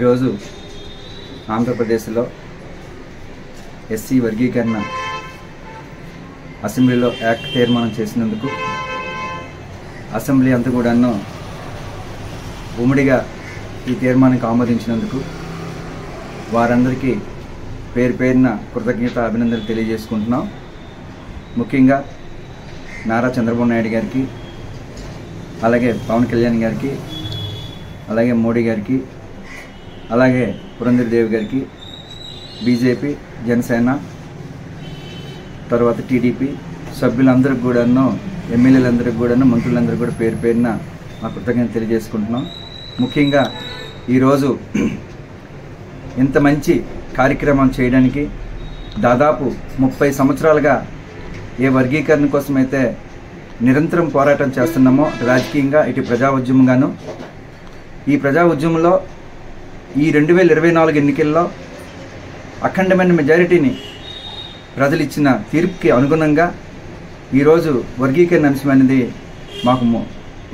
ఈరోజు ఆంధ్రప్రదేశ్లో ఎస్సీ వర్గీకరణ అసెంబ్లీలో యాక్ట్ తీర్మానం చేసినందుకు అసెంబ్లీ అంతా కూడాను ఉమ్మడిగా ఈ తీర్మానానికి ఆమోదించినందుకు వారందరికీ పేరు పేరున కృతజ్ఞత అభినందనలు తెలియజేసుకుంటున్నాం. ముఖ్యంగా నారా చంద్రబాబు నాయుడు గారికి, అలాగే పవన్ కళ్యాణ్ గారికి, అలాగే మోడీ గారికి, అలాగే పురంధేశ్వరి గారికి, బీజేపీ, జనసేన, తర్వాత టీడీపీ సభ్యులందరికీ కూడాను, ఎమ్మెల్యేలందరికీ కూడాను, మంత్రులందరికీ కూడా పేరు పేరున మా కృతజ్ఞత తెలియజేసుకుంటున్నాం. ముఖ్యంగా ఈరోజు ఇంత మంచి కార్యక్రమం చేయడానికి దాదాపు 30 సంవత్సరాలుగా ఏ వర్గీకరణ కోసమైతే నిరంతరం పోరాటం చేస్తున్నామో రాజకీయంగా, ఇటు ప్రజా ఉద్యమంగాను, ఈ ప్రజా ఉద్యమంలో ఈ 2024 ఎన్నికల్లో అఖండమైన మెజారిటీని ప్రజలు ఇచ్చిన తీర్పుకి అనుగుణంగా ఈరోజు వర్గీకరణ అంశం అనేది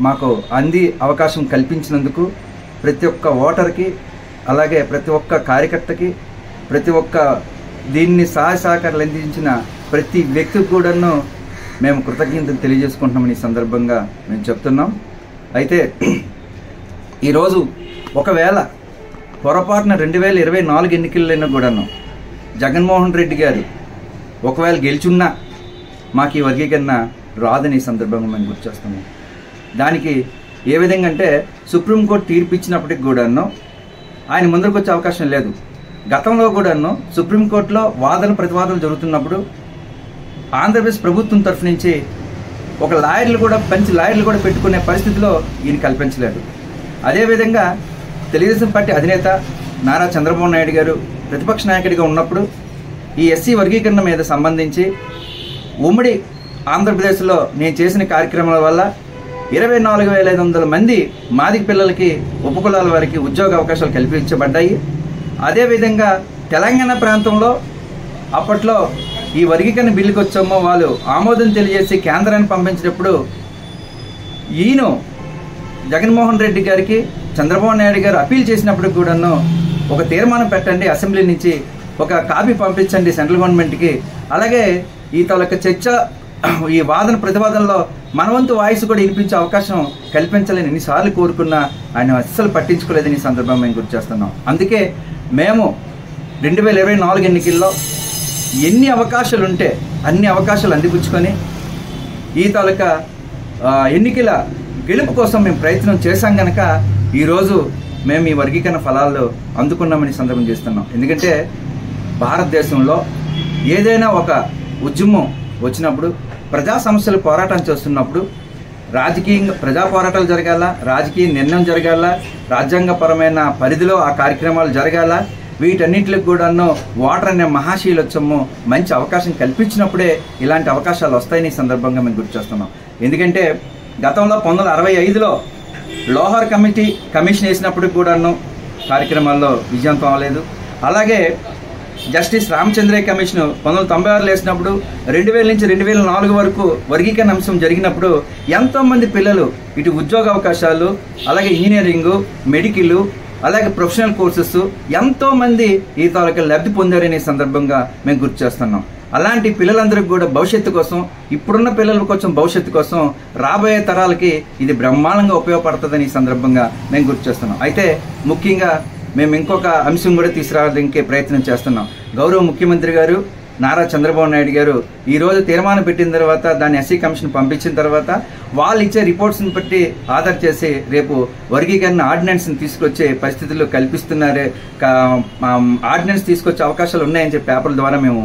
మాకు అంది అవకాశం కల్పించినందుకు ప్రతి ఒక్క ఓటర్కి, అలాగే ప్రతి ఒక్క కార్యకర్తకి, ప్రతి ఒక్క దీన్ని సహాయ సహకారాలు అందించిన ప్రతి వ్యక్తికి కూడాను మేము కృతజ్ఞతలు తెలియజేసుకుంటున్నామని ఈ సందర్భంగా మేము చెప్తున్నాం. అయితే ఈరోజు ఒకవేళ పొరపాటున 2024 ఎన్నికల్లో కూడాను జగన్మోహన్ రెడ్డి గారు ఒకవేళ గెలిచున్నా మాకు ఈ వర్గీకరణ రాదని ఈ సందర్భంగా మేము గుర్తు చేస్తున్నాం. దానికి ఏ విధంగా అంటే సుప్రీంకోర్టు తీర్పు ఇచ్చినప్పటికి కూడాను ఆయన ముందరకు వచ్చే అవకాశం లేదు. గతంలో కూడాను సుప్రీంకోర్టులో వాదన ప్రతివాదనలు జరుగుతున్నప్పుడు ఆంధ్రప్రదేశ్ ప్రభుత్వం తరఫు నుంచి ఒక లాయర్లు కూడా పెట్టుకునే పరిస్థితిలో ఈయన కల్పించలేదు. అదేవిధంగా తెలుగుదేశం పార్టీ అధినేత నారా చంద్రబాబు నాయుడు గారు ప్రతిపక్ష నాయకుడిగా ఉన్నప్పుడు ఈ ఎస్సీ వర్గీకరణ మీద సంబంధించి ఉమ్మడి ఆంధ్రప్రదేశ్లో నేను చేసిన కార్యక్రమాల వల్ల 24,500 మంది మాదిగ పిల్లలకి, ఉపకులాల వారికి ఉద్యోగ అవకాశాలు కల్పించబడ్డాయి. అదేవిధంగా తెలంగాణ ప్రాంతంలో అప్పట్లో ఈ వర్గీకరణ బిల్లుకి వచ్చామో వాళ్ళు ఆమోదం తెలియజేసి కేంద్రాన్ని పంపించినప్పుడు ఈయన జగన్మోహన్ రెడ్డి గారికి, చంద్రబాబు నాయుడు గారు అప్పీల్ చేసినప్పుడు కూడాను ఒక తీర్మానం పెట్టండి, అసెంబ్లీ నుంచి ఒక కాపీ పంపించండి సెంట్రల్ గవర్నమెంట్కి, అలాగే ఈ తాలూకా చర్చ, ఈ వాదన ప్రతివాదనలో మనవంతు వాయిస్ కూడా వినిపించే అవకాశం కల్పించాలని ఎన్నిసార్లు కోరుకున్నా ఆయన అస్సలు పట్టించుకోలేదని ఈ సందర్భంగా మేము గుర్తు చేస్తున్నాం. అందుకే మేము 2024 ఎన్నికల్లో ఎన్ని అవకాశాలు ఉంటే అన్ని అవకాశాలు అందిపుచ్చుకొని ఈ తాలూకా ఎన్నికల గెలుపు కోసం మేము ప్రయత్నం చేశాం కనుక ఈరోజు మేము ఈ వర్గీకరణ ఫలాలు అందుకున్నామని సందర్భం చేస్తున్నాం. ఎందుకంటే భారతదేశంలో ఏదైనా ఒక ఉద్యమం వచ్చినప్పుడు, ప్రజా సమస్యలు పోరాటం చేస్తున్నప్పుడు రాజకీయంగా ప్రజా పోరాటాలు జరగాల, రాజకీయ నిర్ణయం జరగాల, రాజ్యాంగపరమైన పరిధిలో ఆ కార్యక్రమాలు జరగాల. వీటన్నిటికి కూడాను ఓటర్ అనే మహాశీలొచ్చము మంచి అవకాశం కల్పించినప్పుడే ఇలాంటి అవకాశాలు వస్తాయని ఈ సందర్భంగా మేము గుర్తు చేస్తున్నాం. ఎందుకంటే గతంలో 1965లో లోహార్ కమిషన్ వేసినప్పుడు కూడాను కార్యక్రమాల్లో విజయవంతం అవ్వలేదు. అలాగే జస్టిస్ రామచంద్రయ్య కమిషన్ 1996లో వేసినప్పుడు 2000 నుంచి 2004 వరకు వర్గీకరణ అంశం జరిగినప్పుడు ఎంతోమంది పిల్లలు ఇటు ఉద్యోగ అవకాశాలు, అలాగే ఇంజనీరింగు, మెడికల్, అలాగే ప్రొఫెషనల్ కోర్సెస్ ఎంతోమంది ఈ తాలూకా లబ్ధి పొందారనే సందర్భంగా మేము గుర్తు చేస్తున్నాం. అలాంటి పిల్లలందరికీ కూడా భవిష్యత్తు కోసం, ఇప్పుడున్న పిల్లల కోసం భవిష్యత్తు కోసం, రాబోయే తరాలకి ఇది బ్రహ్మాండంగా ఉపయోగపడుతుందని ఈ సందర్భంగా మేము గుర్తు చేస్తున్నాం. అయితే ముఖ్యంగా మేము ఇంకొక అంశం కూడా తీసుకురావడానికి ప్రయత్నం చేస్తున్నాం. గౌరవ ముఖ్యమంత్రి గారు నారా చంద్రబాబు నాయుడు గారు ఈరోజు తీర్మానం పెట్టిన తర్వాత దాన్ని ఎస్సీ కమిషన్ పంపించిన తర్వాత వాళ్ళు ఇచ్చే రిపోర్ట్స్ని బట్టి ఆధార్ చేసి రేపు వర్గీకరణ ఆర్డినెన్స్ని తీసుకొచ్చే పరిస్థితులు కల్పిస్తున్నారే, ఆర్డినెన్స్ తీసుకొచ్చే అవకాశాలు ఉన్నాయని చెప్పి పేపర్ల ద్వారా మేము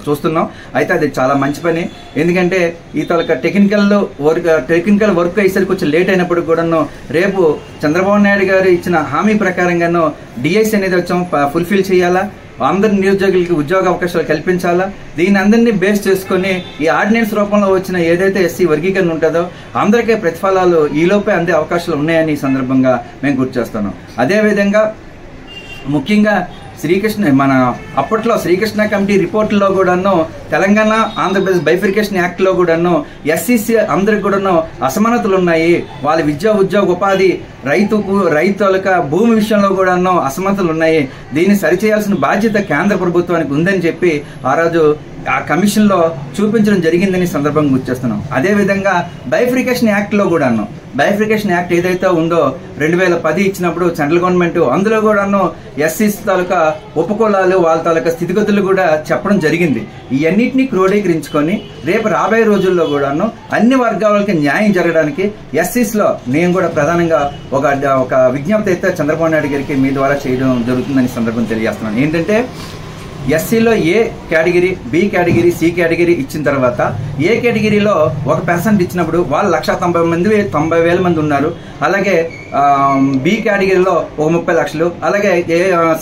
చూస్తున్నాం. అయితే అది చాలా మంచి పని. ఎందుకంటే ఈ తాలూకా టెక్నికల్ వర్క్ అయ్యేసరికి కొంచెం లేట్ అయినప్పుడు కూడాను రేపు చంద్రబాబు నాయుడు గారు ఇచ్చిన హామీ ప్రకారంగాను డిఎస్ అనేది వచ్చాం ఫుల్ఫిల్ చేయాలా, అందరి నిరుద్యోగులకి ఉద్యోగ అవకాశాలు కల్పించాలా. దీని అందరినీ బేస్ చేసుకొని ఈ ఆర్డినెన్స్ రూపంలో వచ్చిన ఏదైతే ఎస్సీ వర్గీకరణ ఉంటుందో అందరికీ ప్రతిఫలాలు ఈలోపే అందే అవకాశాలు ఉన్నాయని ఈ సందర్భంగా మేము గుర్తు చేస్తున్నాం. అదేవిధంగా ముఖ్యంగా మన అప్పట్లో శ్రీకృష్ణ కమిటీ రిపోర్టులో కూడాను తెలంగాణ ఆంధ్రప్రదేశ్ బైఫికేషన్ యాక్ట్లో కూడాను ఎస్సీసీ అందరికి కూడాను అసమానతలు ఉన్నాయి, వాళ్ళ విద్యా ఉద్యోగ ఉపాధి రైతుల భూమి విషయంలో కూడాను అసమానతలు ఉన్నాయి, దీన్ని సరిచేయాల్సిన బాధ్యత కేంద్ర ప్రభుత్వానికి ఉందని చెప్పి ఆ రోజు ఆ కమిషన్లో చూపించడం జరిగిందని సందర్భంగా గుర్తిస్తున్నాం. అదేవిధంగా బైఫికేషన్ యాక్ట్లో కూడాను బైఫికేషన్ యాక్ట్ ఏదైతే ఉందో 2010 ఇచ్చినప్పుడు సెంట్రల్ గవర్నమెంట్ అందులో కూడాను ఎస్సీస్ తాలూకా ఉపకులాలు వాళ్ళ తాలూకా స్థితిగతులు కూడా చెప్పడం జరిగింది. ఇవన్నిటినీ క్రోడీకరించుకొని రేపు రాబోయే రోజుల్లో కూడాను అన్ని వర్గాలకి న్యాయం జరగడానికి ఎస్సీస్లో నేను కూడా ప్రధానంగా ఒక విజ్ఞప్తి అయితే చంద్రబాబు నాయుడు గారికి మీ ద్వారా చేయడం జరుగుతుందని సందర్భం తెలియజేస్తున్నాను. ఏంటంటే ఎస్సీలో A category, B category, C category ఇచ్చిన తర్వాత ఏ కేటగిరీలో 1% ఇచ్చినప్పుడు వాళ్ళు 1,90,000 మంది ఉన్నారు. అలాగే బి కేటగిరీలో ఒక 30 లక్షలు, అలాగే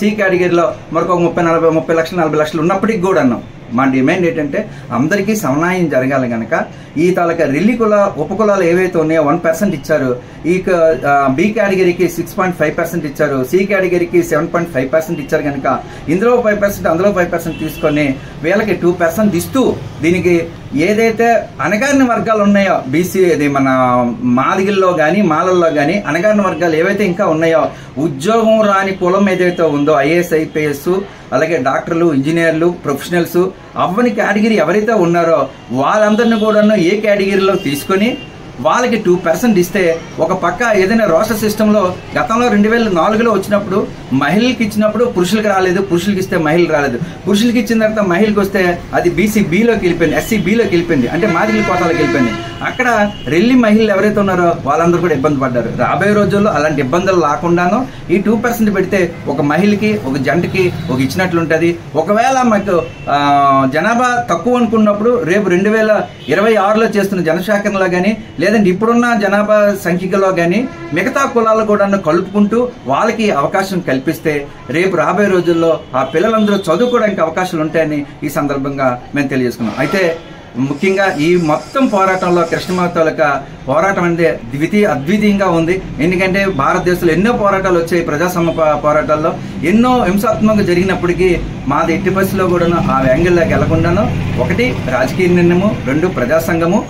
సి కేటగిరీలో మరొక 30 లక్షలు 40 లక్షలు ఉన్నప్పటికీ కూడా మా డిమాండ్ ఏంటంటే అందరికీ సమన్వయం జరగాలి కనుక ఈ తాలూకా రెల్లి ఉపకులాలు ఏవైతే ఉన్నాయో 1% ఇచ్చారు, ఈ బి కేటగిరీకి 6.5% ఇచ్చారు, సి కేటగిరీకి 7.5% ఇచ్చారు కనుక ఇందులో 5% అందులో 5% తీసుకొని వీళ్ళకి 2% ఇస్తూ దీనికి ఏదైతే అణగారిన వర్గాలు ఉన్నాయో బీసీ ఇది మన మాదిగిల్లో కానీ మాలల్లో కానీ అణగారిన వర్గాలు ఏవైతే ఇంకా ఉన్నాయో ఉద్యోగం రాని కులం ఏదైతే ఉందో ఐఏఎస్ ఐపీఎస్ అలాగే డాక్టర్లు ఇంజనీర్లు ప్రొఫెషనల్స్ అవ్వని కేటగిరీ ఎవరైతే ఉన్నారో వాళ్ళందరినీ కూడా ఏ కేటగిరీలో తీసుకొని వాళ్ళకి 2% ఇస్తే ఒక పక్క ఏదైనా రోస్టర్ సిస్టంలో గతంలో 2004లో వచ్చినప్పుడు మహిళలకు ఇచ్చినప్పుడు పురుషులకు రాలేదు, పురుషులకి ఇస్తే మహిళలు రాలేదు, పురుషులకి ఇచ్చిన తర్వాత మహిళలకు వస్తే అది బీసీ బిలోకి వెళ్ళిపోయింది, ఎస్సీ బిలోకి వెళ్ళిపోయింది, అంటే మాదిగల కోటాలకు వెళ్ళిపోయింది. అక్కడ రెల్లి మహిళలు ఎవరైతే ఉన్నారో వాళ్ళందరూ కూడా ఇబ్బంది పడ్డారు. రాబోయే రోజుల్లో అలాంటి ఇబ్బందులు రాకుండాను ఈ 2% పెడితే ఒక మహిళకి ఒక జంటకి ఒక ఇచ్చినట్లుంటుంది. ఒకవేళ మాకు జనాభా తక్కువ అనుకున్నప్పుడు రేపు 2026లో చేస్తున్న జనసేకరణలో కానీ లేదంటే ఇప్పుడున్న జనాభా సంఖ్యలో కానీ మిగతా కులాలు కూడా కలుపుకుంటూ వాళ్ళకి అవకాశం కల్పిస్తే రేపు రాబోయే రోజుల్లో ఆ పిల్లలందరూ చదువుకోవడానికి అవకాశాలు ఉంటాయని ఈ సందర్భంగా మేము తెలియజేసుకున్నాం. అయితే ముఖ్యంగా ఈ మొత్తం పోరాటంలో కృష్ణమాత తాలూకా పోరాటం అనేది అద్వితీయంగా ఉంది. ఎందుకంటే భారతదేశంలో ఎన్నో పోరాటాలు వచ్చాయి, ప్రజాస్వామ్య పోరాటాల్లో ఎన్నో హింసాత్మకంగా జరిగినప్పటికీ మాది ఎట్టి పరిస్థితిలో కూడా ఆ యాంగిల్లోకి వెళ్లకుండాను ఒకటి రాజకీయ నిర్ణయము, 2 ప్రజా సంఘము,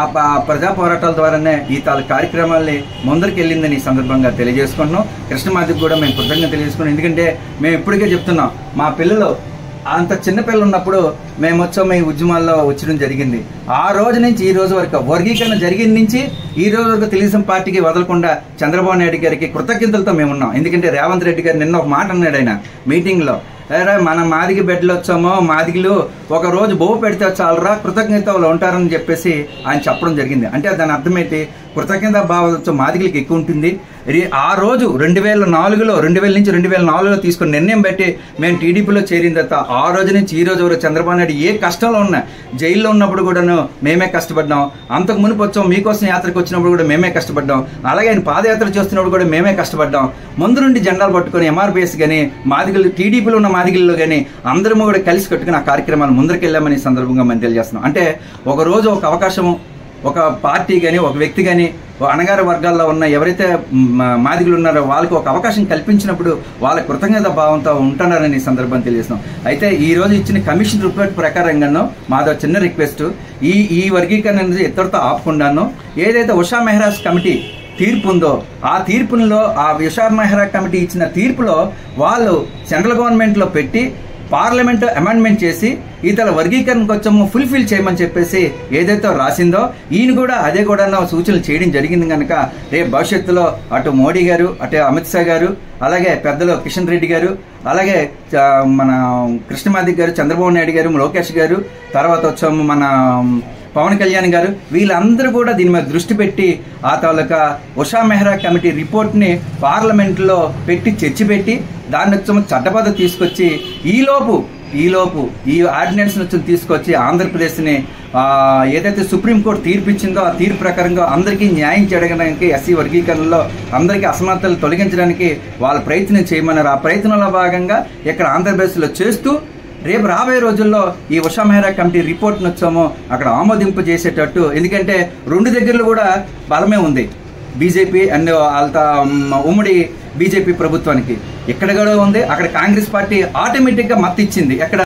ఆ ప్రజా పోరాటాల ద్వారానే ఈ కార్యక్రమాల్ని ముందరికి వెళ్ళిందని ఈ సందర్భంగా తెలియజేసుకుంటున్నాం. కృష్ణమాతకి కూడా మేము కృతజ్ఞత తెలియజేసుకున్నాం. ఎందుకంటే మేము ఇప్పటికే చెప్తున్నాం, మా పిల్లలు అంత చిన్నపిల్లలు ఉన్నప్పుడు మేము వచ్చాము ఈ ఉద్యమాల్లో వచ్చడం జరిగింది. ఆ రోజు నుంచి ఈ రోజు వరకు వర్గీకరణ జరిగిన నుంచి ఈ రోజు వరకు తెలుగుదేశం పార్టీకి వదలకుండా చంద్రబాబు నాయుడు గారికి కృతజ్ఞతలతో మేము ఉన్నాం. ఎందుకంటే రేవంత్ రెడ్డి గారు నిన్న ఒక మాట అన్నాడు ఆయన మీటింగ్లో, మన మాదిగి బెడ్లు వచ్చామో మాదిగిలు ఒక రోజు బొవ్వు పెడితే చాలరా కృతజ్ఞతలు ఉంటారని చెప్పేసి ఆయన చెప్పడం జరిగింది. అంటే దాని అర్థం ఏంటి, కృతజ్ఞత భావం మాదిగలకి ఎక్కువ ఉంటుంది. ఆ రోజు 2000 నుంచి 2004లో తీసుకుని నిర్ణయం పెట్టి మేము టీడీపీలో చేరిన తర్వాత ఆ రోజు నుంచి ఈ రోజు వరకు చంద్రబాబు నాయుడు ఏ కష్టంలో ఉన్నా జైల్లో ఉన్నప్పుడు కూడాను మేమే కష్టపడ్డాం. అంతకు మునుపు వచ్చాం మీకోసం యాత్రకు వచ్చినప్పుడు కూడా మేమే కష్టపడ్డాం. అలాగే ఆయన పాదయాత్ర చేస్తున్నప్పుడు కూడా మేమే కష్టపడ్డాం. ముందు నుండి జెండాలు పట్టుకొని ఎంఆర్పిఎస్ కానీ మాదిగలు టీడీపీలో ఉన్న మాదిగల్లో కానీ అందరము కూడా కలిసి కట్టుకుని ఆ కార్యక్రమాలు ముందరికెళ్ళామని సందర్భంగా మనం తెలియజేస్తున్నాం. అంటే ఒక రోజు ఒక అవకాశము ఒక పార్టీ కానీ ఒక వ్యక్తి కానీ అణగారి వర్గాల్లో ఉన్న ఎవరైతే మాదిగలు ఉన్నారో వాళ్ళకి ఒక అవకాశం కల్పించినప్పుడు వాళ్ళ కృతజ్ఞత భావంతో ఉంటున్నారని సందర్భం తెలియజేస్తున్నాం. అయితే ఈ రోజు ఇచ్చిన కమిషన్ రిపోర్ట్ ప్రకారంగానో మాదో చిన్న రిక్వెస్ట్, ఈ వర్గీకరణ అనేది ఇద్దరితో ఆపకుండాను ఏదైతే ఉషా మెహ్రాజ్ కమిటీ తీర్పు ఉందో ఆ తీర్పులో ఆ ఉషా మెహ్రా కమిటీ ఇచ్చిన తీర్పులో వాళ్ళు సెంట్రల్ గవర్నమెంట్లో పెట్టి పార్లమెంట్ అమెండ్మెంట్ చేసి ఇతర వర్గీకరణకు వచ్చాము ఫుల్ఫిల్ చేయమని చెప్పేసి ఏదైతే రాసిందో ఈయన కూడా అదే కూడా సూచనలు చేయడం జరిగింది. కనుక రేపు భవిష్యత్తులో అటు మోడీ గారు అటు అమిత్ షా గారు అలాగే పెద్దలు కిషన్ రెడ్డి గారు అలాగే మన కృష్ణమాది గారు చంద్రబాబు నాయుడు గారు లోకేష్ గారు తర్వాత వచ్చాము మన పవన్ కళ్యాణ్ గారు వీళ్ళందరూ కూడా దీని మీద దృష్టి పెట్టి ఆ తాలూకా ఉషా మెహ్రా కమిటీ రిపోర్ట్ని పార్లమెంట్లో పెట్టి చర్చ పెట్టి దాన్ని వచ్చి చట్టబద్ధ తీసుకొచ్చి ఈలోపు ఈ ఆర్డినెన్స్ నుంచి తీసుకొచ్చి ఆంధ్రప్రదేశ్ని ఏదైతే సుప్రీంకోర్టు తీర్పు ఇచ్చిందో ఆ తీర్పు ప్రకారంగా అందరికీ న్యాయం చేయడానికి ఎస్సీ వర్గీకరణలో అందరికీ అసమానతలు తొలగించడానికి వాళ్ళ ప్రయత్నం చేయమన్నారు. ఆ ప్రయత్నంలో భాగంగా ఇక్కడ ఆంధ్రప్రదేశ్లో చేస్తూ రేపు రాబోయే రోజుల్లో ఈ ఉషా మెహ్రా కమిటీ రిపోర్ట్ని వచ్చామో అక్కడ ఆమోదింపు చేసేటట్టు, ఎందుకంటే 2 దగ్గరలో కూడా బలమే ఉంది బీజేపీ అండ్ వాళ్ళ ఉమ్మడి బీజేపీ ప్రభుత్వానికి. ఇక్కడ కూడా ఉంది. అక్కడ కాంగ్రెస్ పార్టీ ఆటోమేటిక్గా మద్దతు ఇచ్చింది. ఎక్కడ